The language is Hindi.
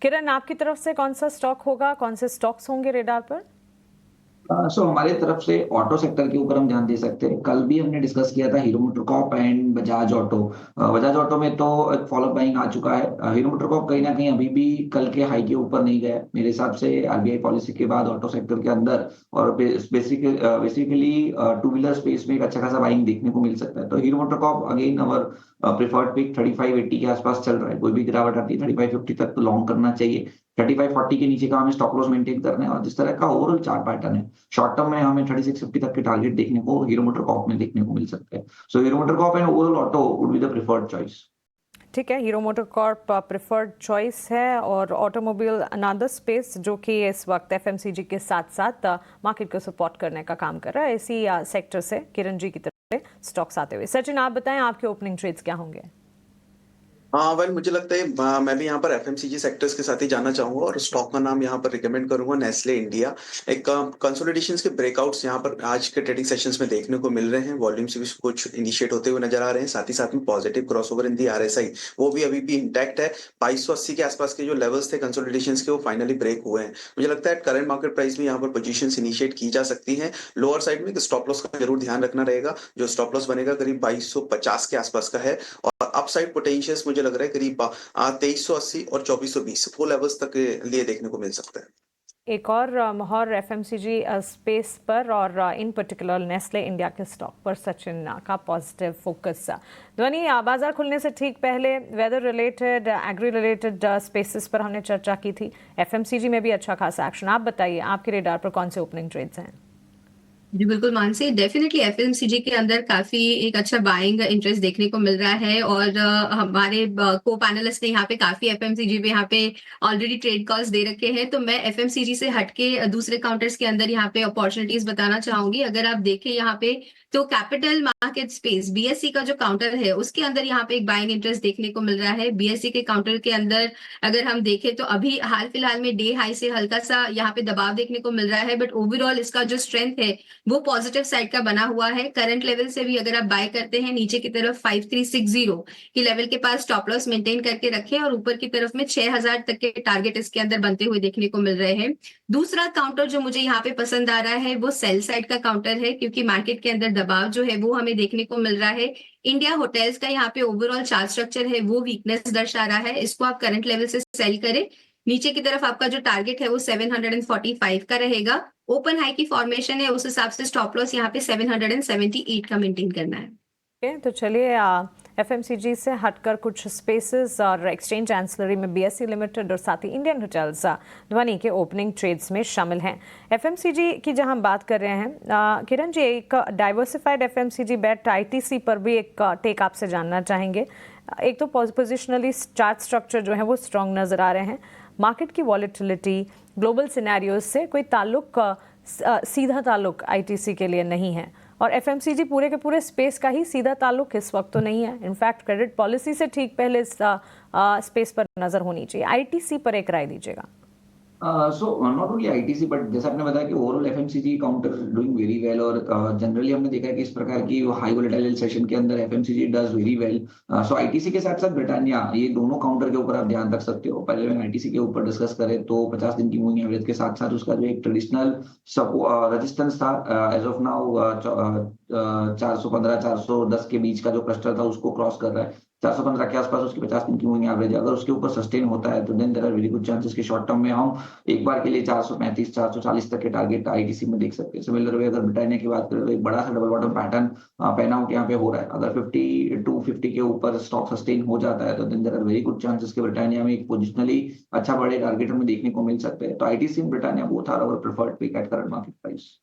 किरण, आपकी तरफ से कौन सा स्टॉक होगा, कौन से स्टॉक्स होंगे रेडार पर? हमारे तरफ से ऑटो सेक्टर के ऊपर हम ध्यान दे सकते हैं। कल भी हमने डिस्कस किया था हीरो मोटरकॉर्प एंड बजाज ऑटो। बजाज ऑटो में तो एक फॉलो बाइंग आ चुका है। हीरो मोटरकॉर्प कहीं ना कहीं अभी भी कल के हाई के ऊपर नहीं गया मेरे हिसाब से। आरबीआई पॉलिसी के बाद ऑटो सेक्टर के अंदर और बेसिकली टू व्हीलर स्पेस में एक अच्छा खासा बाइंग देखने को मिल सकता है। तो हीरो मोटरकॉर्प अगेन अवर प्रेफर्ड पिक 3580 के आसपास चल रहा है। कोई भी गिरावट आती है 3550 तक तो लॉन्ग करना चाहिए। 3540 के नीचे का हमें स्टॉप लॉस मेंटेन करना है। और जिस तरह का ओवरऑल चार्ट पैटर्न है, शॉर्ट टर्म में हमें 3650 तक के टारगेट देखने को हीरो मोटरकॉर्प में देखने को मिल सकते हैं। So Hero MotoCorp and overall auto would be the preferred choice. ठीक है, हीरो मोटरकॉर्प प्रेफर्ड चॉइस है। और ऑटोमोबाइल अनदर स्पेस जो कि इस वक्त एफएमसीजी के साथ साथ मार्केट को सपोर्ट करने का काम कर रहा है। इसी सेक्टर से किरण जी की तरफ से स्टॉक्स आते हुए। सचिन, आप बताएं आपके ओपनिंग ट्रेड्स क्या होंगे? हाँ वेल, मुझे लगता है मैं भी यहाँ पर एफएमसीजी सेक्टर्स के साथ ही जाना चाहूंगा और स्टॉक का नाम यहाँ पर रिकमेंड करूंगा नेस्ले इंडिया। एक कंसोलिडेशंस के ब्रेकआउट्स यहाँ पर आज के ट्रेडिंग सेशंस में देखने को मिल रहे हैं। वॉल्यूम्स भी कुछ इनिशिएट होते हुए नजर आ रहे हैं। साथ ही साथ में पॉजिटिव क्रॉसओवर इन दी आरएसआई वो भी अभी भी इंटैक्ट है। 2280 के आसपास के जो लेवल्स थे कंसोलिडेशन के वो फाइनली ब्रेक हुए हैं। मुझे लगता है करंट मार्केट प्राइस में यहाँ पर पोजिशन इनिशिएट की जा सकती है। लोअर साइड में स्टॉप लॉस का जरूर ध्यान रखना रहेगा। जो स्टॉप लॉस बनेगा करीब 2250 के आसपास का है। और अपसाइड पोटेंशियल्स मुझे लग रहा है करीब 2380 और 2420 वो लेवल्स तक के लिए देखने को मिल सकता है। एक और मोहर एफएमसीजी स्पेस पर और इन पर्टिकुलर नेस्ले इंडिया के स्टॉक पर सचिन का पॉजिटिव फोकस। ध्वनि, बाजार खुलने से ठीक पहले weather related, agri related spaces पर हमने चर्चा की थी। एफएमसीजी में भी अच्छा खासा एक्शन। आप बताइए आपके रेडार पर कौन से ओपनिंग ट्रेड्स हैं? जी बिल्कुल मानसी, डेफिनेटली एफएमसीजी के अंदर काफी एक अच्छा बाइंग इंटरेस्ट देखने को मिल रहा है। और हमारे को पैनलिस्ट ने यहाँ पे काफी एफएमसीजी पे यहाँ पे ऑलरेडी ट्रेड कॉल्स दे रखे हैं। तो मैं एफएमसीजी से हटके दूसरे काउंटर्स के अंदर यहाँ पे अपॉर्चुनिटीज बताना चाहूंगी। अगर आप देखें यहाँ पे तो कैपिटल मार्केट स्पेस बीएससी का जो काउंटर है उसके अंदर यहाँ पे एक बाइंग इंटरेस्ट देखने को मिल रहा है। बीएससी के काउंटर के अंदर अगर हम देखें तो अभी हाल फिलहाल में डे हाई से हल्का सा यहाँ पे दबाव देखने को मिल रहा है, बट ओवरऑल इसका जो स्ट्रेंथ है वो पॉजिटिव साइड का बना हुआ है। करंट लेवल से भी अगर आप बाय करते हैं नीचे की तरफ 5360 की लेवल के पास स्टॉप लॉस मेंटेन करके रखें और ऊपर की तरफ में 6000 तक के टारगेट इसके अंदर बनते हुए देखने को मिल रहे हैं। दूसरा काउंटर जो मुझे यहाँ पे पसंद आ रहा है वो सेल साइड का काउंटर है, क्योंकि मार्केट के अंदर दबाव जो है वो हमें देखने को मिल रहा है। इंडिया होटल्स का यहाँ पे ओवरऑल चार्ट स्ट्रक्चर है वो वीकनेस दर्शा रहा है। इसको आप करंट लेवल से सेल करें। नीचे की तरफ आपका जो टारगेट है वो 745 का रहेगा। ओपन हाई की फॉर्मेशन है, उस हिसाब से स्टॉप लॉस यहाँ पे 778 का मेंटेन करना है। तो चलिए एफएमसीजी से हटकर कुछ स्पेसेस और एक्सचेंज एंसिलरी में बीएससी लिमिटेड और साथ ही इंडियन होटल्स ध्वनि के ओपनिंग ट्रेड्स में शामिल हैं। एफएमसीजी की जहां हम बात कर रहे हैं, किरण जी, एक डाइवर्सिफाइड एफएमसीजी बेट आईटीसी पर भी एक टेक आपसे जानना चाहेंगे। एक तो पोजिशनली चार्ट स्ट्रक्चर जो है वो स्ट्रॉन्ग नजर आ रहे हैं। मार्केट की वॉलेटिलिटी, ग्लोबल सिनेरियोज से कोई ताल्लुक, सीधा ताल्लुक आईटीसी के लिए नहीं है। और एफएमसीजी पूरे के पूरे स्पेस का ही सीधा ताल्लुक इस वक्त तो नहीं है। इनफैक्ट क्रेडिट पॉलिसी से ठीक पहले इस स्पेस पर नजर होनी चाहिए। आईटीसी पर एक राय दीजिएगा। So not only ITC but जैसा आपने बताया कि overall FMCG counter doing very well. और जनरली हमने देखा है कि इस प्रकार की हाई वोलेटाइल सेशन के अंदर FMCG does very well. So ITC के साथ साथ ब्रिटानिया, ये दोनों काउंटर के ऊपर आप ध्यान रख सकते हो। पहले मैं आईटीसी के ऊपर डिस्कस करें तो 50 दिन की मूविंग एवरेज के साथ साथ उसका जो एक ट्रेडिशनल रेजिस्टेंस था एज ऑफ नाउ 415 410 के बीच का जो क्लस्टर था उसको क्रॉस कर रहा है। 415 के आसपास उसकी 50 दिन की मूविंग एवरेज अगर उसके ऊपर सस्टेन होता है तो then there are very good chances कि शॉर्ट टर्म में हम एक बार के लिए 435 440 तक के टारगेट आईटीसी में देख सकते हैं। सिमिलर वे अगर ब्रिटानिया की बात करें तो एक बड़ा सा double bottom pattern pan out यहाँ पे हो रहा है। अगर 5250 के ऊपर स्टॉक सस्टेन हो जाता है तो then there are very good chances कि ब्रिटानिया में एक पोजिशनली अच्छा बड़े टारगेट हमें देखने को मिल सकते हैं। तो ITC Britannia both are our preferred pick at current market price.